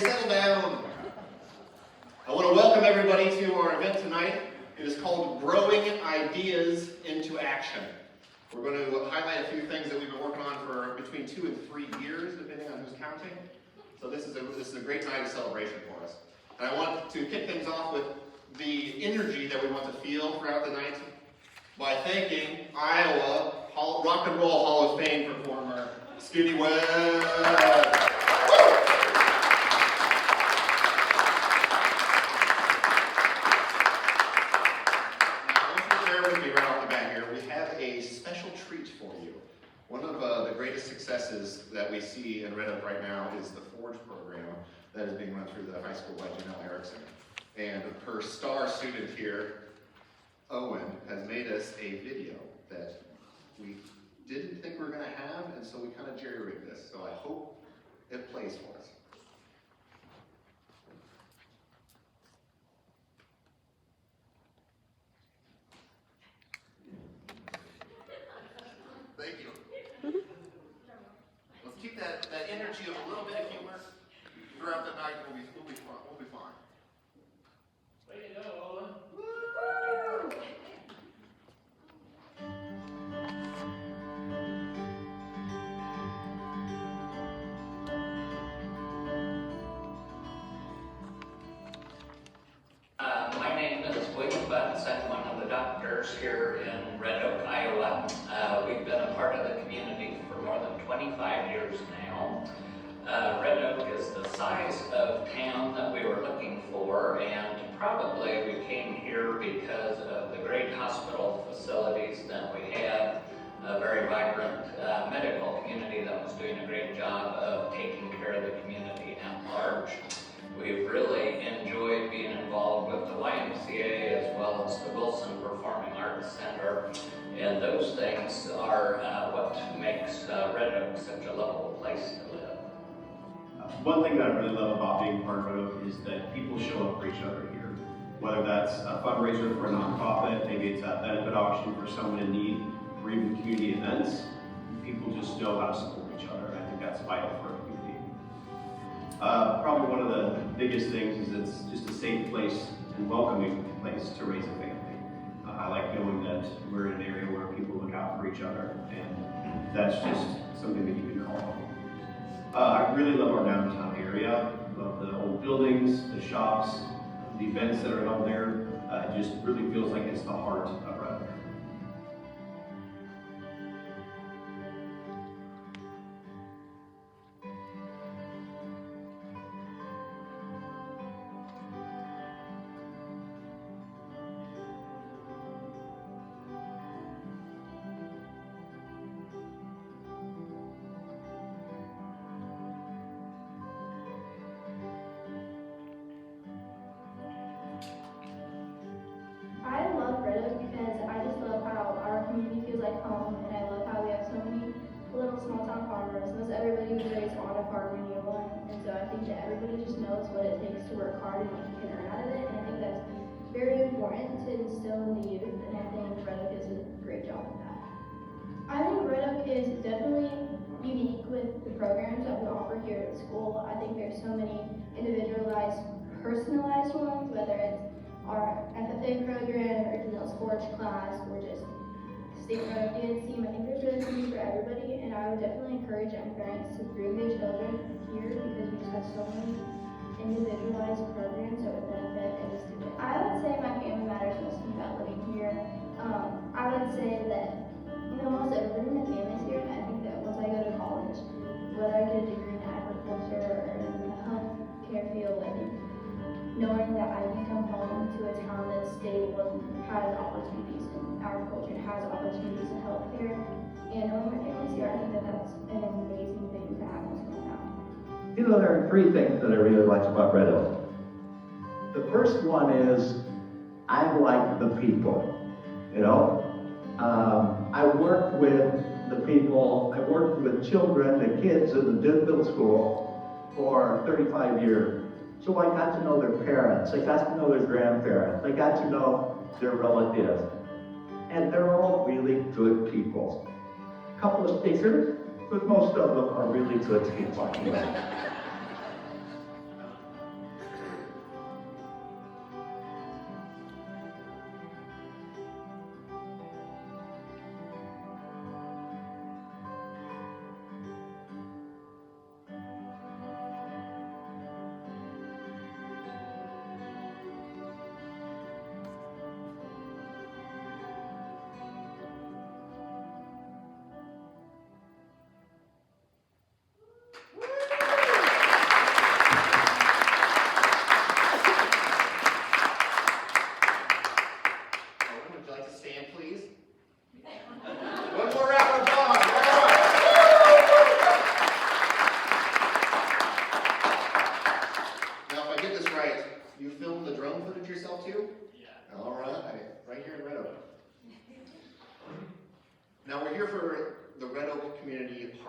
settle down. I want to welcome everybody to our event tonight. It is called Growing Ideas into Action. We're going to highlight a few things that we've been working on for between 2 and 3 years, depending on who's counting. So this is a great night of celebration for us. And I want to kick things off with the energy that we want to feel throughout the night by thanking Iowa Rock and Roll Hall of Fame performer, Skinny Webb. One of the greatest successes that we see in Red Oak right now is the Forge program that is being run through the high school by Janelle Erickson. And her star student here, Owen, has made us a video that we didn't think we were going to have, and so we kind of jerry-rigged this. So I hope it plays for us. Thank you. Let's keep that energy of a little bit of humor throughout the night. We'll be fine. We'll be fine. Way to go, Owen. Woo! My name is William Butts. I'm one of the doctors here in Red Oak, Iowa. We've been a part of the community for more than 25 years now. Red Oak is the size of town that we were looking for, and probably we came here because of the great hospital facilities that we had, a very vibrant medical community that was doing a great job of taking care of the community at large. We've really enjoyed being involved with the YMCA as well as the Wilson Performing Arts Center, and those things are what makes Red Oak such a lovable place to live. One thing that I really love about being part of Red Oak is that people show up for each other here. Whether that's a fundraiser for a nonprofit, maybe it's a benefit auction for someone in need, or even community events, people just know how to support each other, and I think that's vital for a community. Probably one of the biggest things is it's just a safe place and welcoming place to raise a family. I like knowing that we're in an area where people look out for each other, and that's just something that you can call home. I really love our downtown area. Love the old buildings, the shops, the events that are held there. It just really feels like it's the heart of Red Oak. I love Red Oak because I just love how our community feels like home, and I love how we have so many little small town farmers. Most everybody was raised on a farm in New York, and so I think that everybody just knows what it takes to work hard and what you can earn out of it, and I think that's very important to instill in the youth, and I think Red Oak does a great job of that. I think Red Oak is definitely unique with the programs that we offer here at school. I think there's so many individualized, personalized ones, whether it's our FFA program, or Janelle's Forge class, or just state road dance team. I think there's really something for everybody, and I would definitely encourage young parents to bring their children here because we just have so many individualized programs that would benefit any student. I would say my family matters most to me about living here. I would say that almost everybody in my family is here, and I think that once I go to college, whether I get a degree in agriculture or in the healthcare field, I think knowing that I can come home to a town that's stable and has opportunities in agriculture and has opportunities in healthcare, and knowing my family's here, I think that that's an amazing thing to have in a small town. You know, there are 3 things that I really like about Red Oak. The first one is I like the people, you know. I worked with the people, I worked with children, the kids in the Denville School for 35 years. So I got to know their parents, I got to know their grandparents, I got to know their relatives. And they're all really good people. A couple of stickers, but most of them are really good people.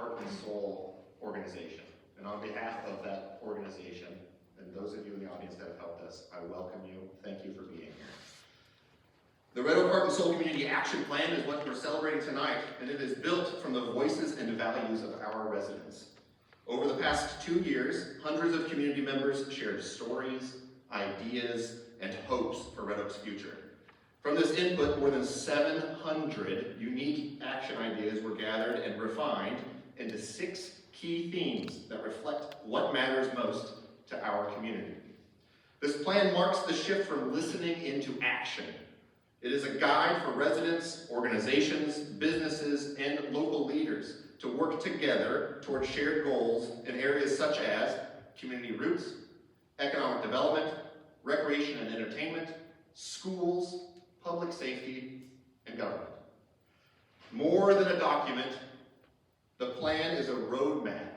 heart and soul organization. And on behalf of that organization, and those of you in the audience that have helped us, I welcome you. Thank you for being here. The Red Oak Heart and Soul Community Action Plan is what we're celebrating tonight, and it is built from the voices and values of our residents. Over the past 2 years, hundreds of community members shared stories, ideas, and hopes for Red Oak's future. From this input, more than 700 unique action ideas were gathered and refined into 6 key themes that reflect what matters most to our community. This plan marks the shift from listening into action. It is a guide for residents, organizations, businesses, and local leaders to work together toward shared goals in areas such as community roots, economic development, recreation and entertainment, schools, public safety, and government. More than a document, the plan is a roadmap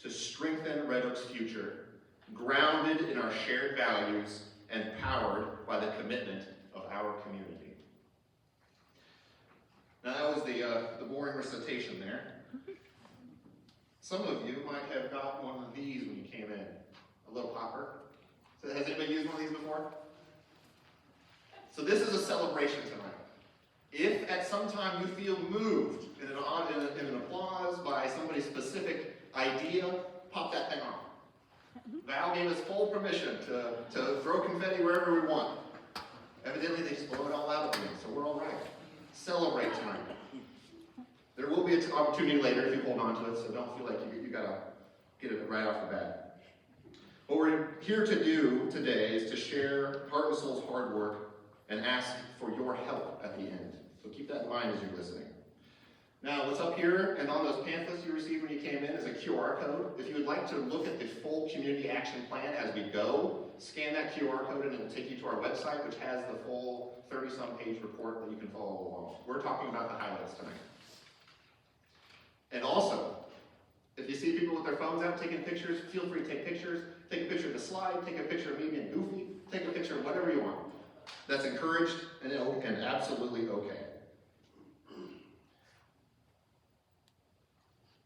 to strengthen Red Oak's future, grounded in our shared values and powered by the commitment of our community. Now that was the boring recitation there. Some of you might have got one of these when you came in, a little popper. So has anybody used one of these before? So this is a celebration tonight. If at some time you feel moved in an applause by somebody's specific idea, pop that thing on. Val gave us full permission to throw confetti wherever we want. Evidently they just blow it all out at the end, so we're all right. Celebrate tonight. There will be an opportunity later if you hold on to it, so don't feel like you gotta get it right off the bat. What we're here to do today is to share Heart and Soul's hard work and ask for your help at the end. So keep that in mind as you're listening. Now, what's up here and on those pamphlets you received when you came in is a QR code. If you would like to look at the full community action plan as we go, scan that QR code and it will take you to our website, which has the full 30-some page report that you can follow along. We're talking about the highlights tonight. And also, if you see people with their phones out taking pictures, feel free to take pictures. Take a picture of the slide, take a picture of me being goofy, take a picture of whatever you want. That's encouraged and absolutely okay.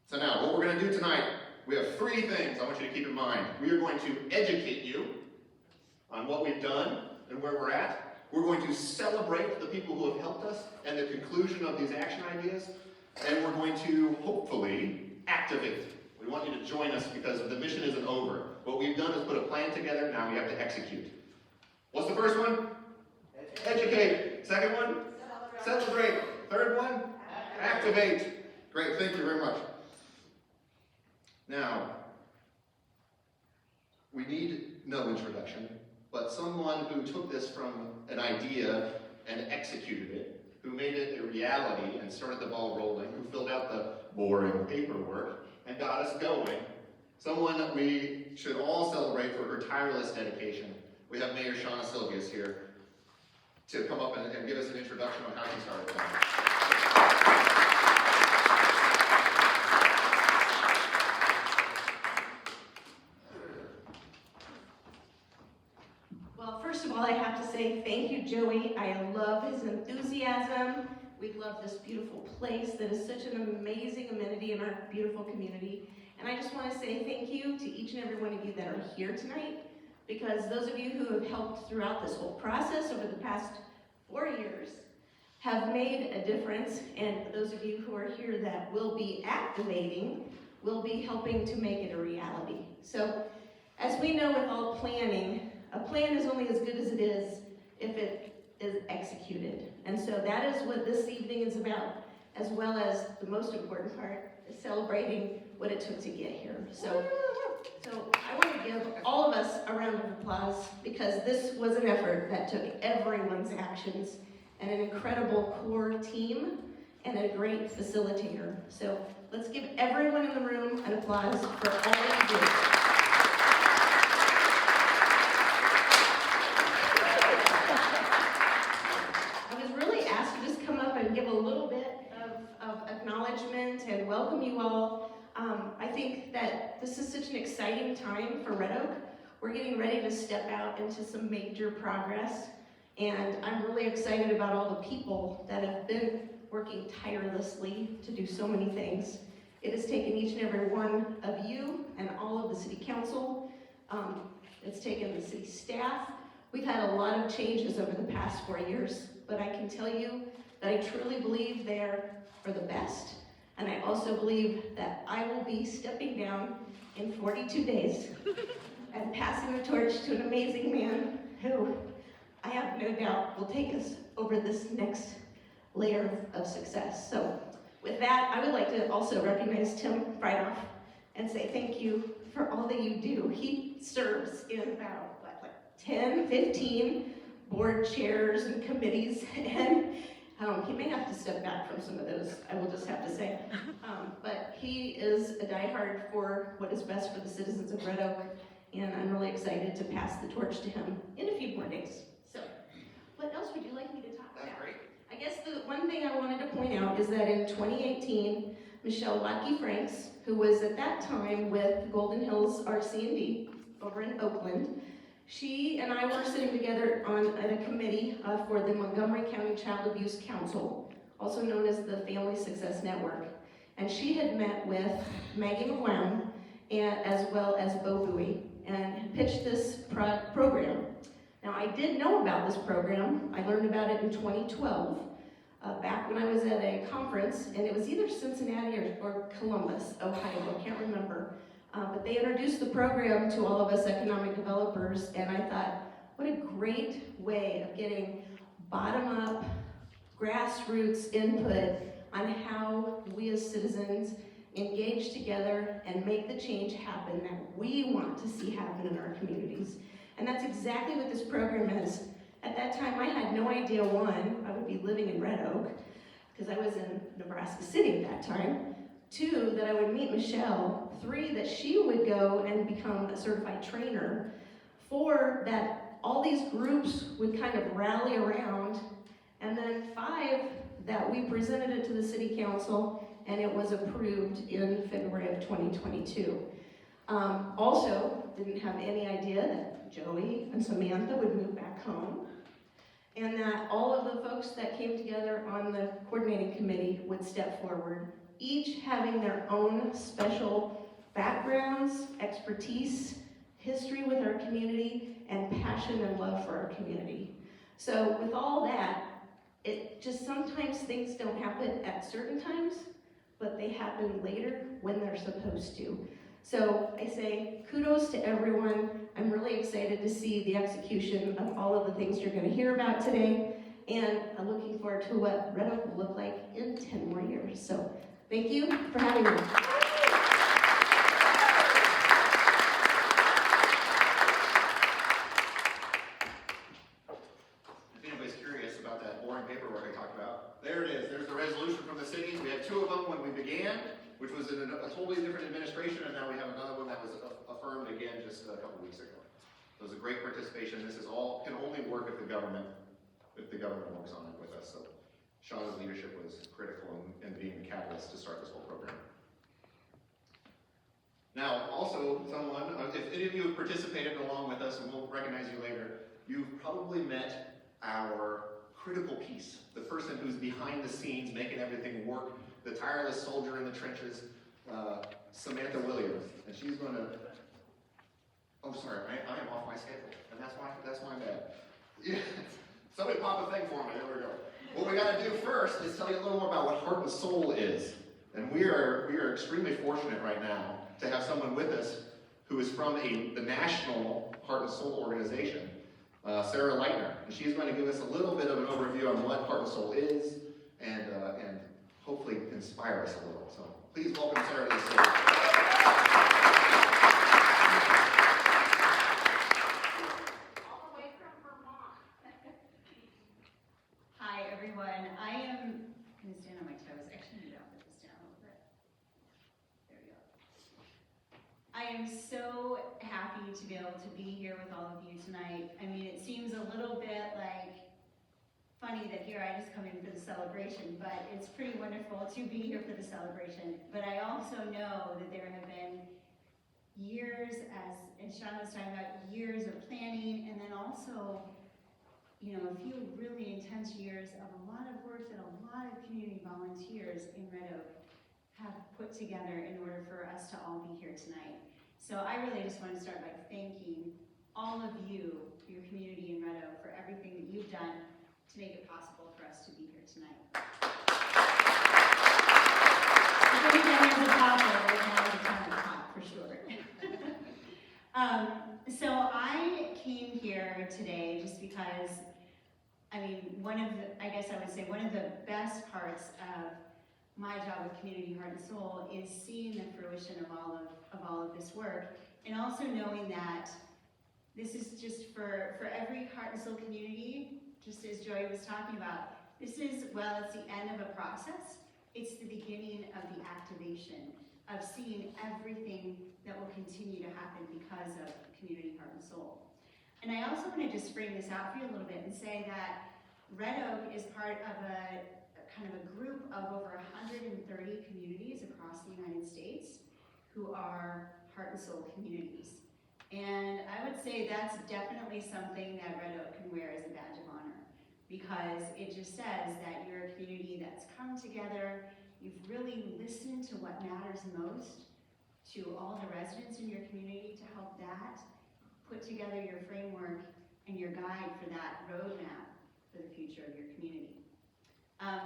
So now, what we're going to do tonight, we have 3 things I want you to keep in mind. We are going to educate you on what we've done and where we're at. We're going to celebrate the people who have helped us and the conclusion of these action ideas. And we're going to, hopefully, activate. We want you to join us because the mission isn't over. What we've done is put a plan together, now we have to execute. What's the first one? Educate. Second one? Celebrate. Third one? Activate. Great, thank you very much. Now, we need no introduction, but someone who took this from an idea and executed it, who made it a reality and started the ball rolling, who filled out the boring paperwork and got us going. Someone that we should all celebrate for her tireless dedication. We have Mayor Shauna Silvius here to come up and give us an introduction on how she started that. Well, first of all, I have to say thank you, Joey. I love his enthusiasm. We love this beautiful place that is such an amazing amenity in our beautiful community. And I just want to say thank you to each and every one of you that are here tonight, because those of you who have helped throughout this whole process over the past 4 years have made a difference, and those of you who are here that will be activating will be helping to make it a reality. So, as we know with all planning, a plan is only as good as it is if it is executed. And so that is what this evening is about, as well as the most important part, is celebrating what it took to get here. So I want to give all of us a round of applause, because this was an effort that took everyone's actions and an incredible core team and a great facilitator. So let's give everyone in the room an applause for all that you did. I was really asked to just come up and give a little bit of acknowledgement and welcome you all. I think that this is such an exciting time for Red Oak. We're getting ready to step out into some major progress, and I'm really excited about all the people that have been working tirelessly to do so many things. It has taken each and every one of you and all of the city council. It's taken the city staff. We've had a lot of changes over the past 4 years, but I can tell you that I truly believe they're for the best. And I also believe that I will be stepping down in 42 days and passing the torch to an amazing man who I have no doubt will take us over this next layer of success. So with that, I would like to also recognize Tim Friedhoff and say thank you for all that you do. He serves in about, like 10, 15 board chairs and committees, and he may have to step back from some of those, I will just have to say. But he is a diehard for what is best for the citizens of Red Oak, and I'm really excited to pass the torch to him in a few more days. So, what else would you like me to talk about? That's great. I guess the one thing I wanted to point out is that in 2018, Michelle Watkey-Franks, who was at that time with Golden Hills RC&D over in Oakland, she and I were sitting together at a committee for the Montgomery County Child Abuse Council, also known as the Family Success Network. And she had met with Maggie McGowan as well as Bo Bowie and pitched this program. Now, I did know about this program. I learned about it in 2012, back when I was at a conference, and it was either Cincinnati or Columbus, Ohio, I can't remember. But they introduced the program to all of us economic developers, and I thought, what a great way of getting bottom-up, grassroots input on how we as citizens engage together and make the change happen that we want to see happen in our communities. And that's exactly what this program is. At that time, I had no idea, one, I would be living in Red Oak, because I was in Nebraska City at that time. 2, that I would meet Michelle. 3, that she would go and become a certified trainer. 4, that all these groups would kind of rally around. And then 5, that we presented it to the city council and it was approved in February of 2022. Also, didn't have any idea that Joey and Samantha would move back home, and that all of the folks that came together on the coordinating committee would step forward, each having their own special backgrounds, expertise, history with our community, and passion and love for our community. So with all that, it just sometimes things don't happen at certain times, but they happen later when they're supposed to. So I say kudos to everyone. I'm really excited to see the execution of all of the things you're going to hear about today, and I'm looking forward to what Red Oak will look like in 10 more years. So thank you for having me. If anybody's curious about that boring paperwork I talked about, there it is. There's the resolution from the city. We had 2 of them when we began, which was in a totally different administration, and now we have another one that was affirmed again just a couple weeks ago. So it was a great participation. This is all can only work if the government works on it with us. So Sean's leadership was critical in being the catalyst to start this whole program. Now, also, if any of you have participated along with us, and we'll recognize you later, you've probably met our critical piece, the person who's behind the scenes making everything work, the tireless soldier in the trenches, Samantha Williams. And she's going to, oh sorry, I am off my schedule, and that's my bad. Yeah. Somebody pop a thing for me, there we go. What we got to do first is tell you a little more about what Heart and Soul is. And we are extremely fortunate right now to have someone with us who is from the national Heart and Soul organization, Sarah Leitner. And she's going to give us a little bit of an overview on what Heart and Soul is and hopefully inspire us a little. So please welcome Sarah to the stage. All the way from Vermont. Hi, everyone. I am going to stand on my toes. Actually, maybe I'll put this down a little bit. There we go. I am so happy to be able to be here with all of you tonight. I mean, it seems a little bit like funny that here I just come in for the celebration, but it's pretty wonderful to be here for the celebration. But I also know that there have been years, as Sean was talking about, years of planning, and then also, you know, a few really intense years of a lot of work that a lot of community volunteers in Red Oak have put together in order for us to all be here tonight. So I really just want to start by thanking all of you, your community in Red Oak, for everything that you've done to make it possible for us to be here tonight. If anyone has a problem, right now is the time to talk, for sure. So I came here today just because, I mean, one of the best parts of my job with Community Heart and Soul is seeing the fruition of all of this work, and also knowing that this is just for every Heart and Soul community, just as Joey was talking about. This is, well, it's the end of a process. It's the beginning of the activation of seeing everything that will continue to happen because of Community Heart and Soul. And I also want to just frame this out for you a little bit and say that Red Oak is part of a kind of a group of over 130 communities across the United States who are Heart and Soul communities. And I would say that's definitely something that Red Oak can wear as a badge of honor, because it just says that you're a community that's come together, you've really listened to what matters most to all the residents in your community to help that put together your framework and your guide for that roadmap for the future of your community.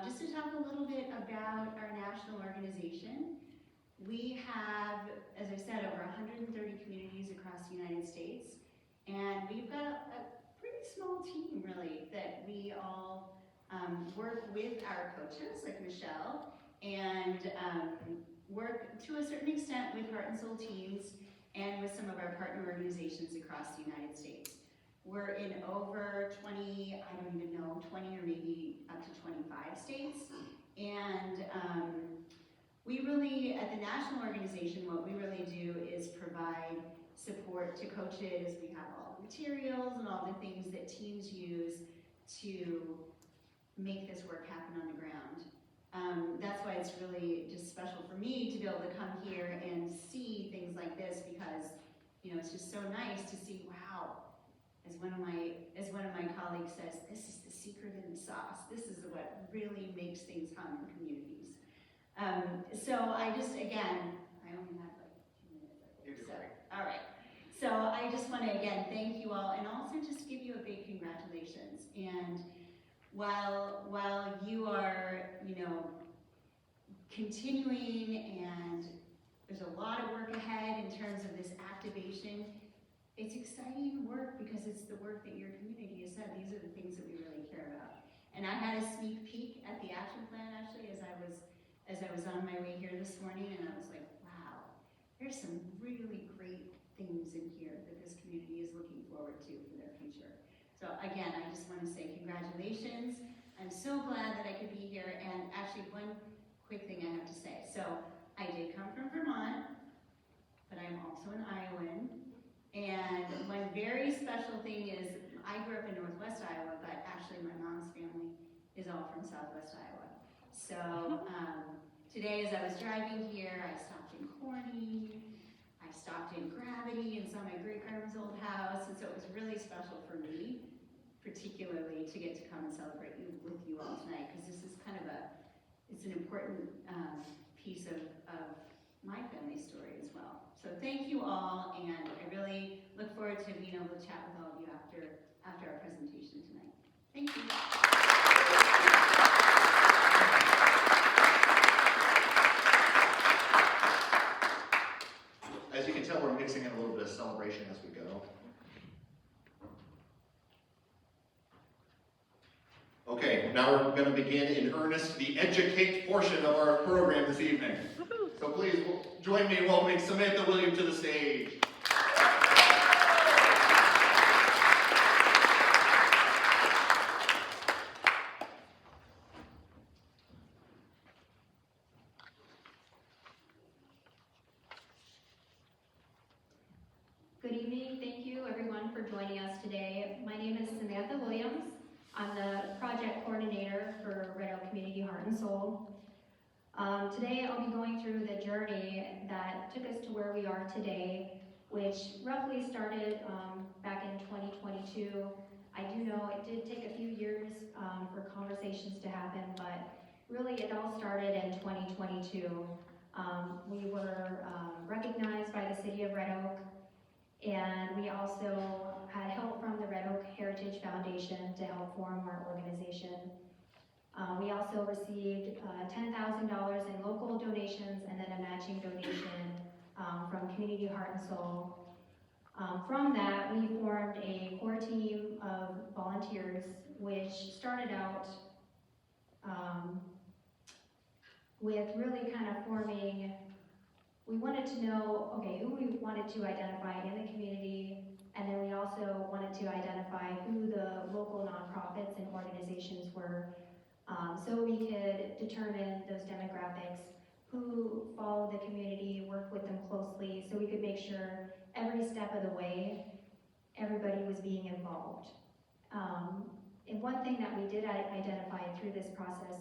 Just to talk a little bit about our national organization, we have, as I said, over 130 communities across the United States, and we've got a pretty small team, really, that we all work with our coaches, like Michelle, and work to a certain extent with Heart and Soul teams and with some of our partner organizations across the United States. We're in over 20, I don't even know, 20 or maybe up to 25 states. And we really, at the national organization, what we really do is provide support to coaches. We have all the materials and all the things that teams use to make this work happen on the ground. That's why it's really just special for me to be able to come here and see things like this, because, you know, it's just so nice to see, wow, as one of my colleagues says, this is the secret in the sauce. This is what really makes things hum in communities. So I just, again, I only have like 2 minutes. So, all right. So I just want to, again, thank you all, and also just give you a big congratulations. And while you are, you know, continuing, and there's a lot of work ahead in terms of this activation, it's exciting work because it's the work that your community has said. These are the things that we really care about. And I had a sneak peek at the action plan, actually, as I was on my way here this morning, and I was like, wow, there's some really great things in here that this community is looking forward to for their future. So again, I just want to say congratulations. I'm so glad that I could be here. And actually, one quick thing I have to say. So I did come from Vermont, but I'm also an Iowan. And one very special thing is, I grew up in Northwest Iowa, but actually my mom's family is all from Southwest Iowa. So today, as I was driving here, I stopped in Corning, I stopped in Gravity, and saw my great-grandma's old house, and so it was really special for me, particularly, to get to come and celebrate with you all tonight, because this is kind of it's an important piece of my family story as well. So thank you all, and I really look forward to being able to chat with all of you after our presentation tonight. Thank you. As you can tell, we're mixing in a little bit of celebration as we go. Okay, now we're going to begin in earnest the educate portion of our program this evening. So please join me in welcoming Samantha Williams to the stage. Good evening. Thank you everyone for joining us today. My name is Samantha Williams. I'm the project coordinator for Red Oak Community Heart and Soul. Today I'll be going through the journey that took us to where we are today, which roughly started back in 2022. I do know it did take a few years for conversations to happen, but really it all started in 2022. We were recognized by the City of Red Oak, and we also had help from the Red Oak Heritage Foundation to help form our organization. We also received $10,000 in local donations and then a matching donation from Community Heart and Soul. From that, we formed a core team of volunteers, which started out with really kind of forming, we wanted to know, okay, who we wanted to identify in the community, and then we also wanted to identify who the local nonprofits and organizations were, so we could determine those demographics, who followed the community, worked with them closely, so we could make sure every step of the way, everybody was being involved. And one thing that we did identify through this process,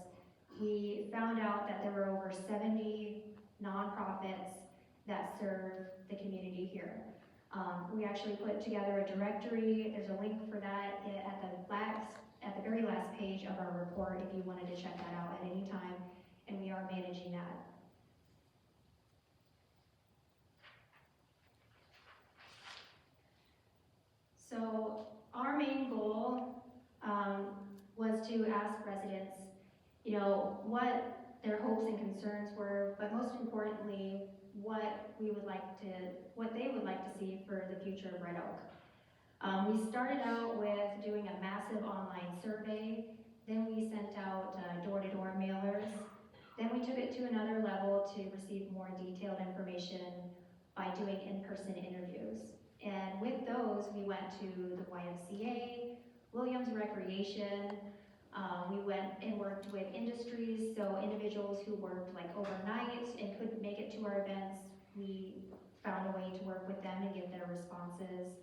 we found out that there were over 70 nonprofits that serve the community here. We actually put together a directory. There's a link for that at the very last page of our report if you wanted to check that out at any time, and we are managing that. So our main goal was to ask residents, you know, what their hopes and concerns were, but most importantly, what they would like to see for the future of Red Oak. We started out with doing a massive online survey, then we sent out door-to-door mailers, then we took it to another level to receive more detailed information by doing in-person interviews. And with those, we went to the YMCA, Williams Recreation, we went and worked with industries, so individuals who worked like overnight and couldn't make it to our events, we found a way to work with them and get their responses.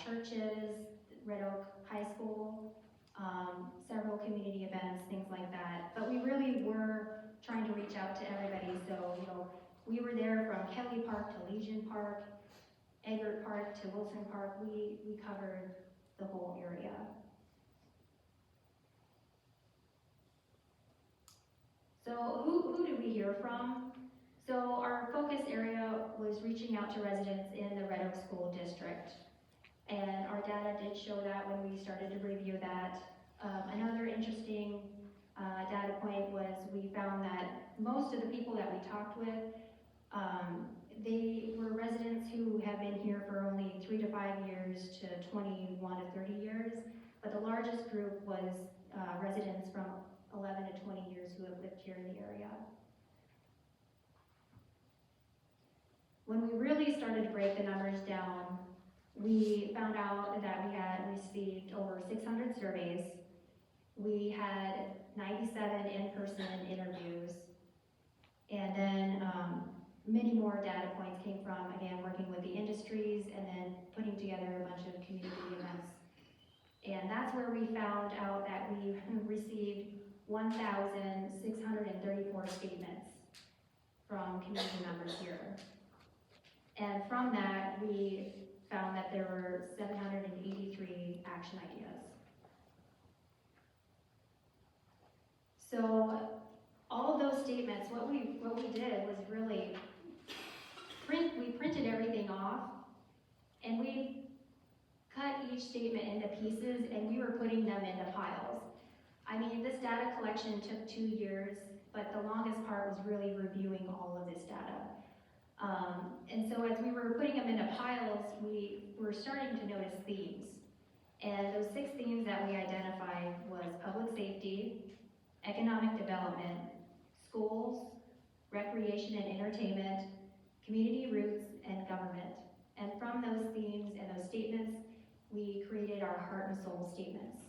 Churches, Red Oak High School, several community events, things like that. But we really were trying to reach out to everybody, so you know, we were there from Kelly Park to Legion Park, Egbert Park to Wilson Park. We covered the whole area. So who did we hear from? So our focus area was reaching out to residents in the Red Oak School District. And our data did show that when we started to review that. Another interesting data point was we found that most of the people that we talked with, they were residents who have been here for only 3 to 5 years to 21 to 30 years, but the largest group was residents from 11 to 20 years who have lived here in the area. When we really started to break the numbers down, we found out that we had received over 600 surveys. We had 97 in-person interviews, and then many more data points came from, again, working with the industries and then putting together a bunch of community events. And that's where we found out that we received 1,634 statements from community members here. And from that, we found that there were 783 action ideas. So all of those statements, what we did was really we printed everything off, and we cut each statement into pieces, and we were putting them into piles. I mean, this data collection took 2 years, but the longest part was really reviewing all of this data. And so as we were putting them into piles, we were starting to notice themes. And those 6 themes that we identified was public safety, economic development, schools, recreation and entertainment, community roots, and government. And from those themes and those statements, we created our heart and soul statements.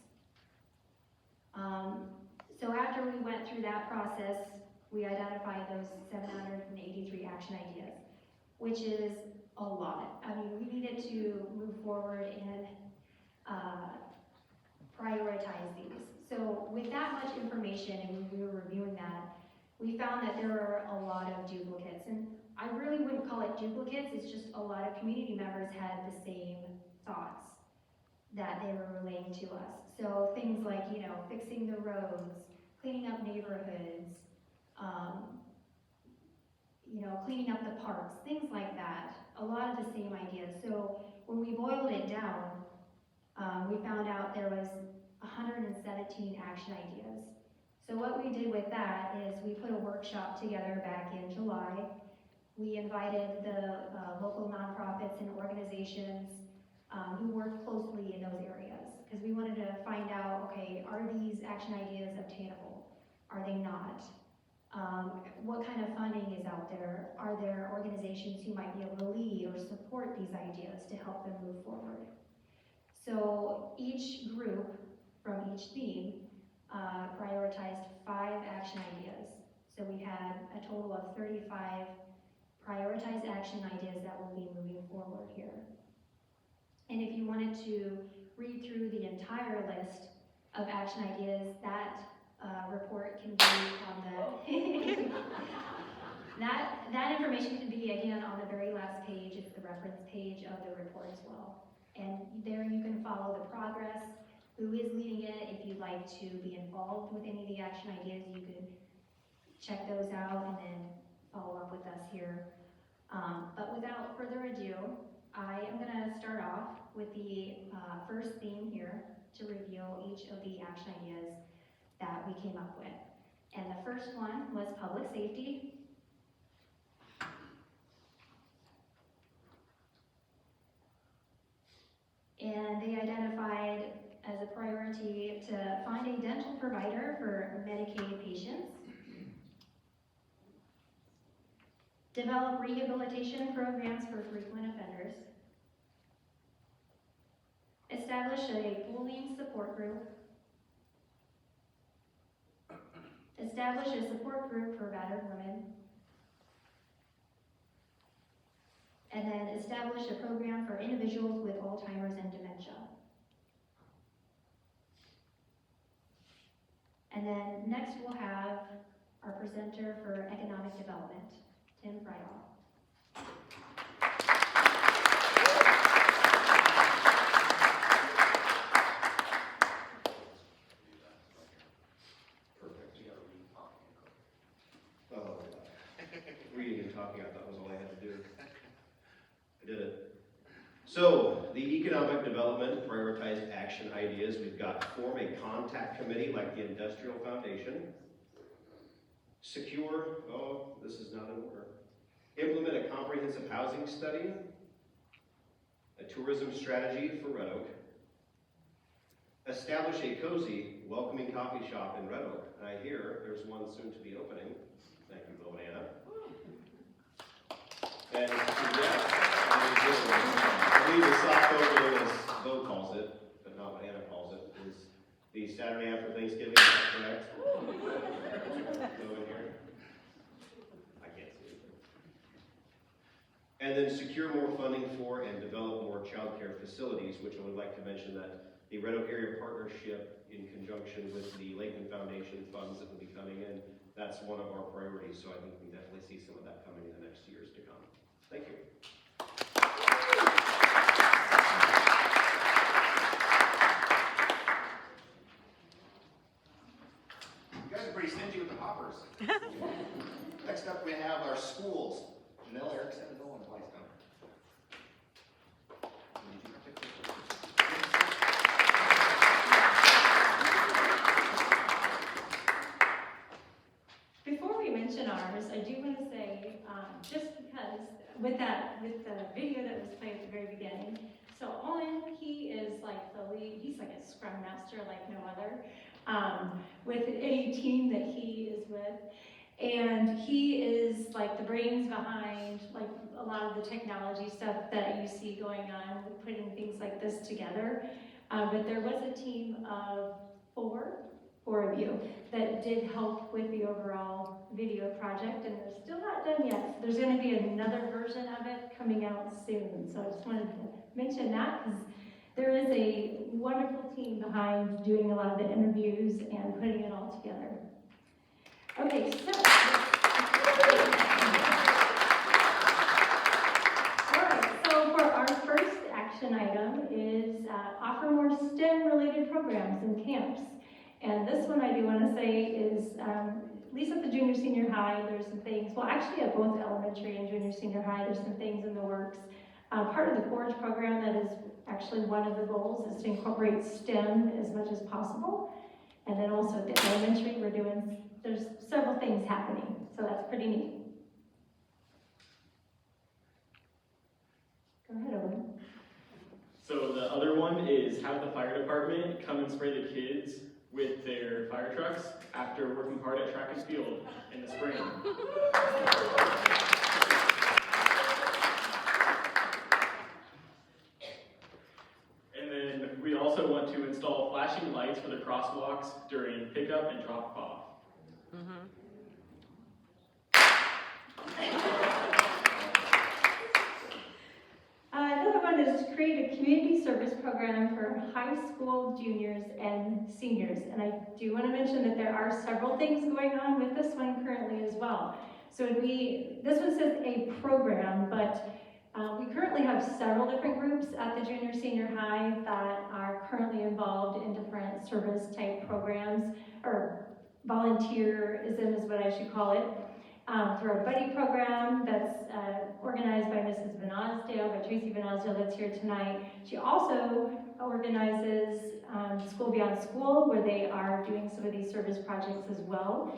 So after we went through that process, we identified those 783 action ideas, which is a lot. I mean, we needed to move forward and prioritize these. So with that much information, and when we were reviewing that, we found that there were a lot of duplicates. And I really wouldn't call it duplicates, it's just a lot of community members had the same thoughts that they were relaying to us. So things like, you know, fixing the roads, cleaning up neighborhoods, cleaning up the parks, things like that. A lot of the same ideas. So when we boiled it down, we found out there was 117 action ideas. So what we did with that is we put a workshop together back in July. We invited the local nonprofits and organizations who work closely in those areas, because we wanted to find out, okay, are these action ideas obtainable? Are they not? What kind of funding is out there? Are there organizations who might be able to lead or support these ideas to help them move forward? So each group from each theme prioritized 5 action ideas. So we had a total of 35 prioritized action ideas that will be moving forward here. And if you wanted to read through the entire list of action ideas, that report can be on the that information can be again on the very last page. It's the reference page of the report as well. And there you can follow the progress, who is leading it. If you'd like to be involved with any of the action ideas, you can check those out and then follow up with us here. But without further ado, I am going to start off with the first theme here to reveal each of the action ideas that we came up with. And the first one was public safety. And they identified as a priority to find a dental provider for Medicaid patients, develop rehabilitation programs for frequent offenders, establish a bullying support group, establish a support group for battered women, and then establish a program for individuals with Alzheimer's and dementia. And then next we'll have our presenter for economic development, Tim Friedel. Perfect. Oh, reading and talking, I thought was all I had to do. I did it. So, the economic development prioritized action ideas, we've got form a contact committee like the Industrial Foundation. Secure, oh, this is not in order. Implement a comprehensive housing study. A tourism strategy for Red Oak. Establish a cozy, welcoming coffee shop in Red Oak. And I hear there's one soon to be opening. Thank you, Bill and Anna. And I believe the soft opening, as Bo calls it, but not what Anna calls it, is the Saturday after Thanksgiving, is that correct? Go in here. I can't see it. And then secure more funding for and develop more child care facilities, which I would like to mention that the Red Oak Area Partnership, in conjunction with the Lakeland Foundation funds that will be coming in, that's one of our priorities, so I think we can definitely see some of that coming in the next years to come. Thank you. You guys are pretty stingy with the hoppers. Next up, we have our schools. Janelle Erickson and Nolan Weiss come. Before we mention ours, I do want to say, just because with the video that was played at the very beginning, so Owen, he is like the lead, he's like a scrum master like no other, with any team that he is with. And he is like the brains behind like a lot of the technology stuff that you see going on with putting things like this together. But there was a team of four of you that did help with the overall video project, and they're still not done yet. So there's going to be another version of it coming out soon. So I just wanted to mention that because there is a wonderful team behind doing a lot of the interviews and putting it all together. Okay, so all right. So for our first action item is offer more STEM-related programs and camps. And this one I do want to say is at least at the junior, senior high, there's some things, well, actually at both elementary and junior, senior high, there's some things in the works. Part of the Forge program, that is actually one of the goals, is to incorporate STEM as much as possible. And then also at the elementary, there's several things happening, so that's pretty neat. Go ahead, Owen. So the other one is have the fire department come and spray the kids with their fire trucks after working hard at track and field in the spring. And then we also want to install flashing lights for the crosswalks during pickup and drop off. Another one is to create a community service program for high school juniors and seniors. And I do want to mention that there are several things going on with this one currently as well. So this one says a program, but we currently have several different groups at the junior, senior high that are currently involved in different service type programs, or volunteerism is what I should call it. Through our buddy program that's organized by Mrs. Van Osdale, by Tracy Van Osdale, that's here tonight. She also organizes School Beyond School, where they are doing some of these service projects as well.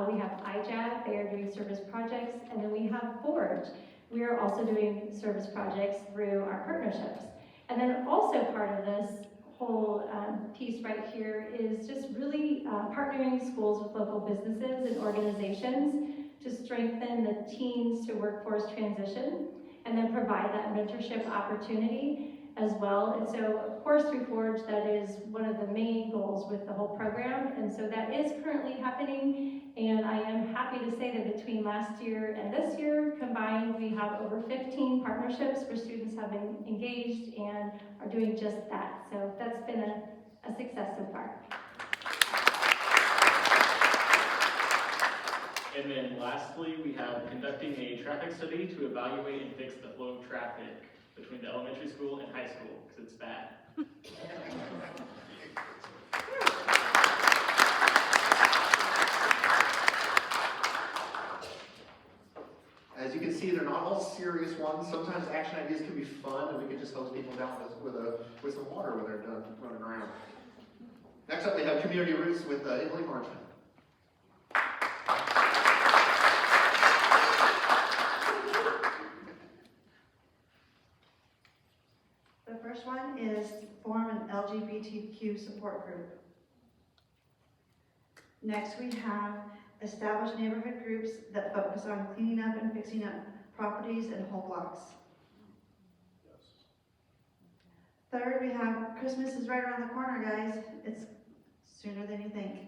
We have IJAB, they are doing service projects, and then we have Forge. We are also doing service projects through our partnerships. And then also part of this whole piece right here is just really partnering schools with local businesses and organizations to strengthen the teens to workforce transition, and then provide that mentorship opportunity as well. And so, of course, through Forge, that is one of the main goals with the whole program. And so that is currently happening. And I am happy to say that between last year and this year combined, we have over 15 partnerships where students have been engaged and are doing just that. So that's been a success so far. And then lastly, we have conducting a traffic study to evaluate and fix the flow of traffic between the elementary school and high school, because it's bad. As you can see, they're not all serious ones. Sometimes action ideas can be fun, and we can just hose people down with some water when they're done running around. Next up, we have Community Roots with Emily Martin. The first one is form an LGBTQ support group. Next, we have establish neighborhood groups that focus on cleaning up and fixing up properties and whole blocks. Third, we have Christmas is right around the corner, guys. It's sooner than you think.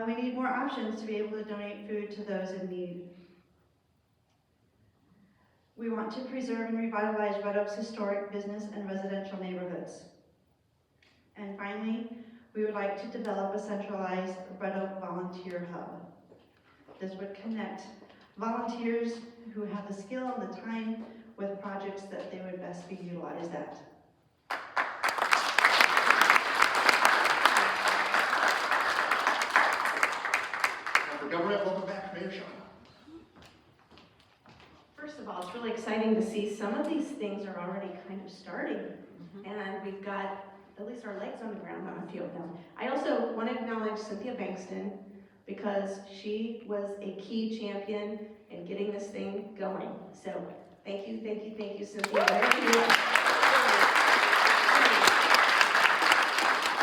We need more options to be able to donate food to those in need. We want to preserve and revitalize Red Oak's historic business and residential neighborhoods. And finally, we would like to develop a centralized Red Oak volunteer hub. This would connect volunteers who have the skill and the time with projects that they would best be utilized at. For government, welcome back, Mayor Shaw. First of all, it's really exciting to see some of these things are already kind of starting. And we've got at least our legs on the ground on a few of them. I also want to acknowledge Cynthia Bankston, because she was a key champion in getting this thing going. So thank you, Cynthia. Very good.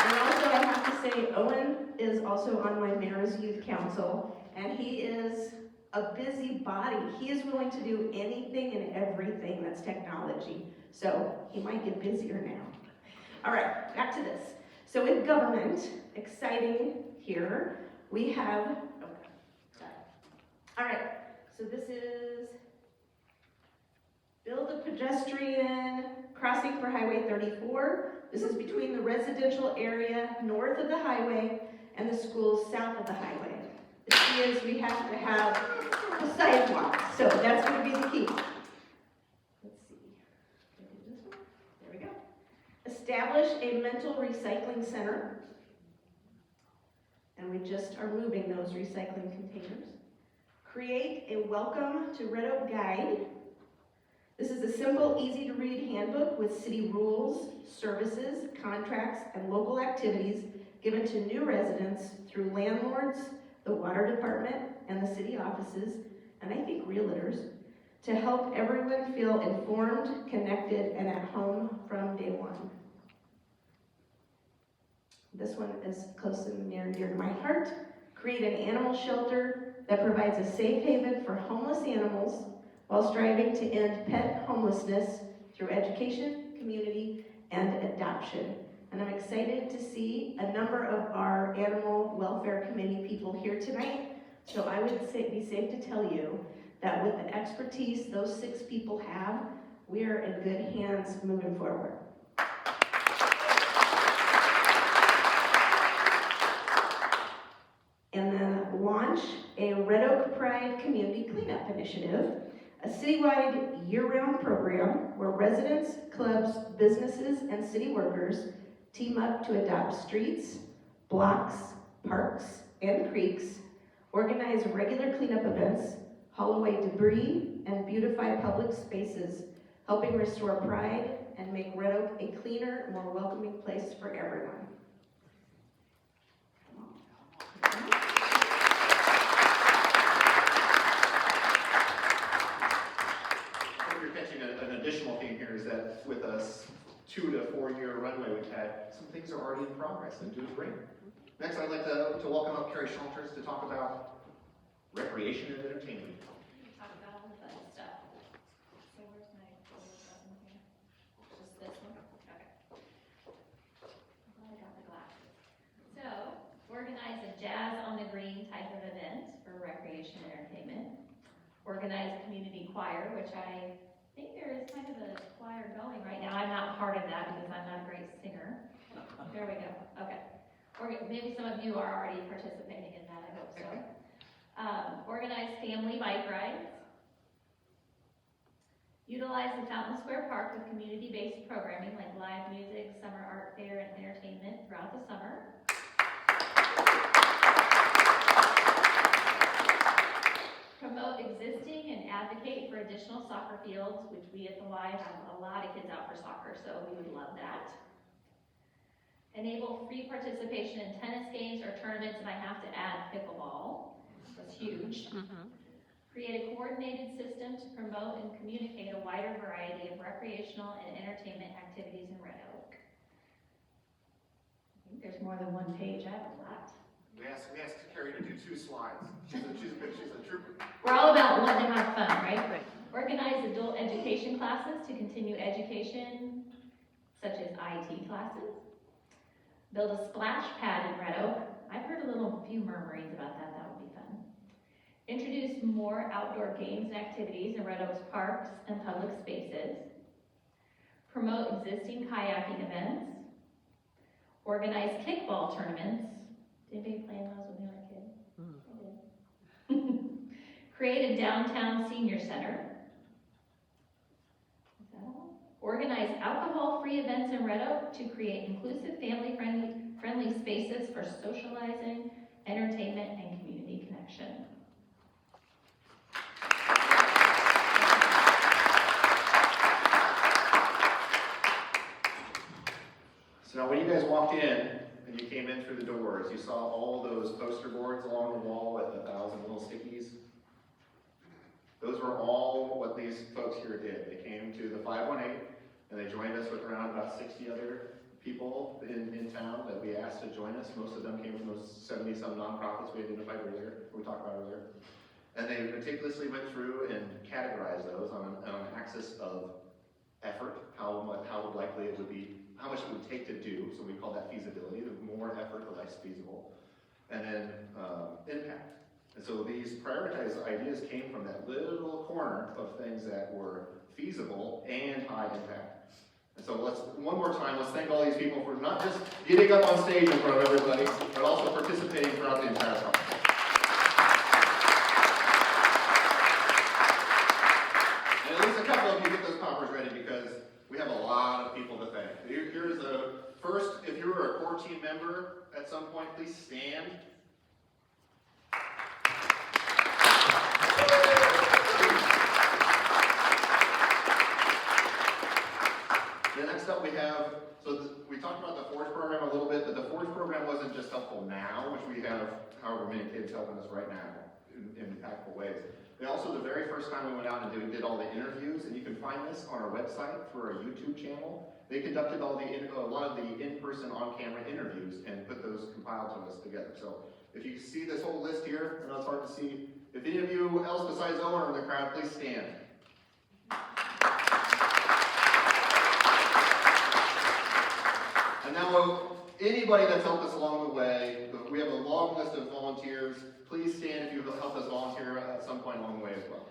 And also I have to say, Owen is also on my Mayor's Youth Council, and he is a busybody. He is willing to do anything and everything that's technology. So he might get busier now. All right, back to this. So with government, exciting here, we have, all right, so this is build a pedestrian crossing for Highway 34. This is between the residential area north of the highway and the schools south of the highway. The key is we have to have a sidewalk, so that's going to be the key. Let's see, can I do this one? There we go. Establish a mental recycling center. And and we just are moving those recycling containers. Create a Welcome to Red Oak guide. This is a simple, easy-to-read handbook with city rules, services, contracts, and local activities given to new residents through landlords, the water department, and the city offices, and I think realtors, to help everyone feel informed, connected, and at home from day one. This one is close and near and dear to my heart. Create an animal shelter that provides a safe haven for homeless animals while striving to end pet homelessness through education, community, and adoption. And I'm excited to see a number of our animal welfare committee people here tonight. So I would be safe to tell you that with the expertise those 6 people have, we are in good hands moving forward. And then launch a Red Oak Pride Community Cleanup Initiative, a citywide year-round program where residents, clubs, businesses, and city workers team up to adopt streets, blocks, parks, and creeks, organize regular cleanup events, haul away debris, and beautify public spaces, helping restore pride and make Red Oak a cleaner, more welcoming place for everyone. What you're catching an additional theme here is that with a 2 to 4 year runway we've had, some things are already in progress and doing great. Next, I'd like to welcome up Carrie Schulters to talk about recreation and entertainment. Talk about all the fun stuff. So where's my button here? Just this one? Okay. I'm glad I got the glasses. So, organize a jazz on the green type of event for recreation and entertainment. Organize a community choir, which I think there is kind of a choir going right now. I'm not part of that because I'm not a great singer. There we go. Okay. Or maybe some of you are already participating in that, I hope so. Organize family bike rides. Utilize the Fountain Square Park with community-based programming like live music, summer art fair, and entertainment throughout the summer. Promote existing and advocate for additional soccer fields, which we at the Y have a lot of kids out for soccer, so we would love that. Enable free participation in tennis games or tournaments, and I have to add pickleball. That's huge. Create a coordinated system to promote and communicate a wider variety of recreational and entertainment activities in Red Oak. I think there's more than one page. I have a lot. We asked Carrie to do 2 slides. She's a trooper. We're all about letting them have fun, right? Organize adult education classes to continue education, such as IT classes. Build a splash pad in Red Oak. I've heard a few murmurings about that. That would be fun. Introduce more outdoor games and activities in Red Oak's parks and public spaces. Promote existing kayaking events. Organize kickball tournaments. Did anybody play those when they were a kid? I did. Create a downtown senior center. Is that all? Organize alcohol-free events in Red Oak to create inclusive, family-friendly spaces for socializing, entertainment, and community connection. So now when you guys walked in and you came in through the doors, you saw all those poster boards along the wall with 1,000 little stickies. Those were all what these folks here did. They came to the 518 and they joined us with around about 60 other people in town that we asked to join us. Most of them came from those 70-some nonprofits we identified earlier, we talked about earlier. And they meticulously went through and categorized those on an axis of effort, how likely it would be, how much it would take to do. So we call that feasibility. The more effort, the less feasible. And then impact. And so these prioritized ideas came from that little corner of things that were feasible and high impact. And so one more time, let's thank all these people for not just getting up on stage in front of everybody, but also participating throughout the entire process. And at least a couple of you get those poppers ready because we have a lot of people to thank. Here's the first, if you were a core team member at some point, please stand. just helpful now, which we have however many kids helping us right now in impactful ways. They also, the very first time we went out and did all the interviews, and you can find this on our website through our YouTube channel, they conducted a lot of the in-person, on-camera interviews and put those compiled to us together. So if you see this whole list here, I know it's hard to see, if any of you else besides Owen are in the crowd, please stand. And now, anybody that's helped us along the way, we have a long list of volunteers. Please stand if you help us volunteer at some point along the way as well.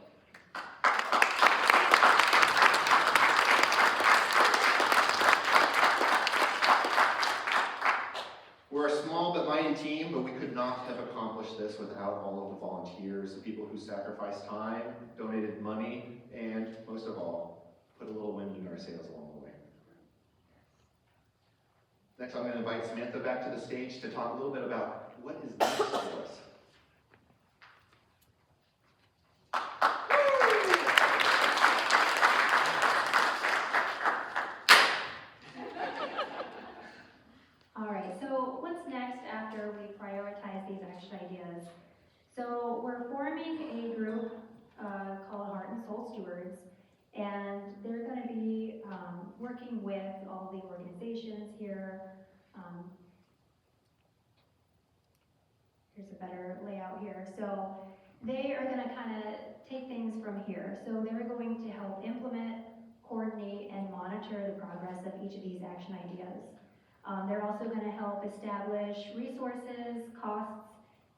We're a small but mighty team, but we could not have accomplished this without all of the volunteers, the people who sacrificed time, donated money, and most of all, put a little wind in our sails along the way. Next, I'm going to invite Samantha back to the stage to talk a little bit about what is next for us. All right, so what's next after we prioritize these action ideas? So we're forming a group called Heart and Soul Stewards, and they're going to be working with all the organizations here. Here's a better layout here. So they are going to kind of take things from here. So they're going to help implement, coordinate, and monitor the progress of each of these action ideas. They're also going to help establish resources, costs,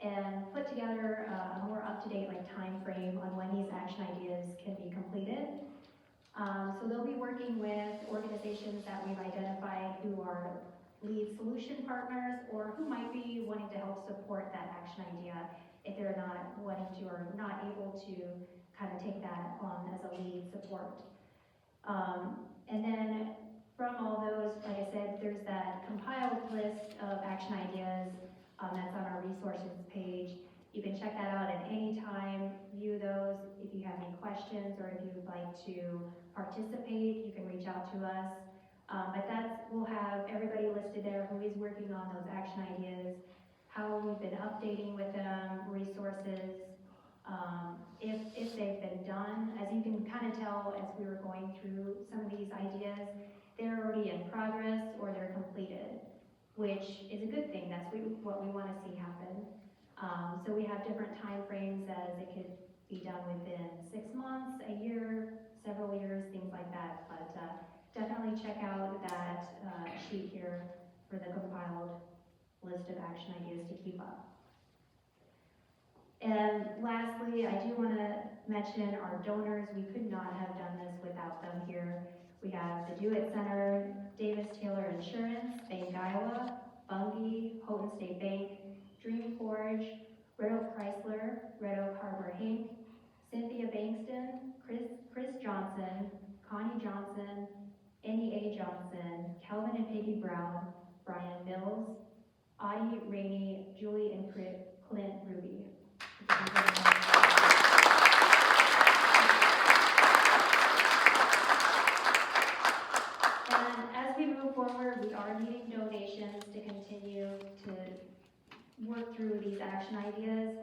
and put together a more up-to-date time frame on when these action ideas can be completed. So they'll be working with organizations that we've identified who are lead solution partners or who might be wanting to help support that action idea if they're not wanting to or not able to kind of take that on as a lead support. And then from all those, like I said, there's that compiled list of action ideas that's on our resources page. You can check that out at any time, view those. If you have any questions or if you would like to participate, you can reach out to us. But we'll have everybody listed there who is working on those action ideas, how we've been updating with them, resources, if they've been done. As you can kind of tell as we were going through some of these ideas, they're already in progress or they're completed, which is a good thing. That's what we want to see happen. So we have different time frames as it could be done within 6 months, a year, several years, things like that. But definitely check out that sheet here for the compiled list of action ideas to keep up. And lastly, I do want to mention our donors. We could not have done this without them here. We have the Do It Center, Davis Taylor Insurance, Bank Iowa, Bungie, Houghton State Bank, Dream Forge, Red Oak Chrysler, Red Oak Harbor Inc., Cynthia Bankston, Chris Johnson, Connie Johnson, Annie A. Johnson, Calvin and Peggy Brown, Brian Mills, Audie Rainey, Julie and Clint Ruby. And as we move forward, we are needing donations to continue to work through these action ideas.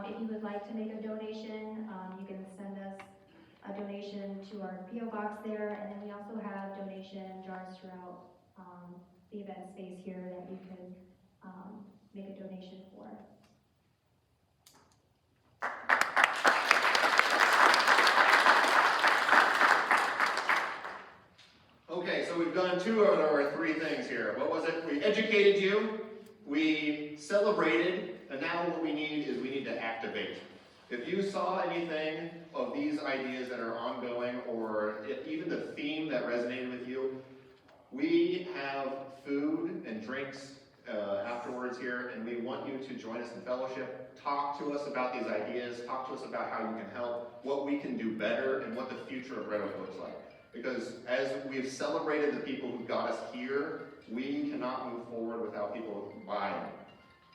If you would like to make a donation, you can send us a donation to our P.O. box there, and then we also have donation jars throughout the event space here that you can make a donation for. Okay, so we've done 2 out of our 3 things here. What was it? We educated you, we celebrated, and now what we need is we need to activate. If you saw anything of these ideas that are ongoing, or even the theme that resonated with you, we have food and drinks afterwards here, and we want you to join us in fellowship. Talk to us about these ideas, talk to us about how you can help, what we can do better, and what the future of Red Oak looks like. Because as we've celebrated the people who got us here, we cannot move forward without people buying.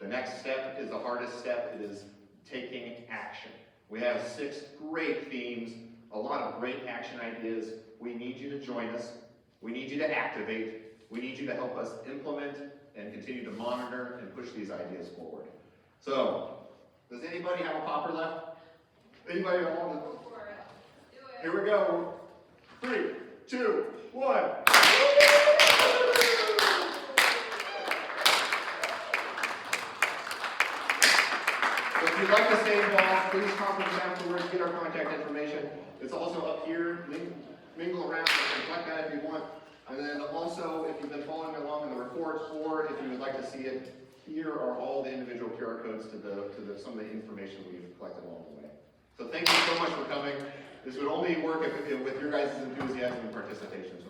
The next step is the hardest step. It is taking action. We have 6 great themes, a lot of great action ideas. We need you to join us. We need you to activate. We need you to help us implement and continue to monitor and push these ideas forward. So, does anybody have a popper left? Anybody want to? Here we go. 3, 2, 1. So if you'd like to stay involved, please talk with us afterwards, get our contact information. It's also up here, mingle around and collect that if you want. And then also, if you've been following along in the reports, or if you would like to see it, here are all the individual QR codes to some of the information we've collected along the way. So thank you so much for coming. This would only work with your guys' enthusiasm and participation. So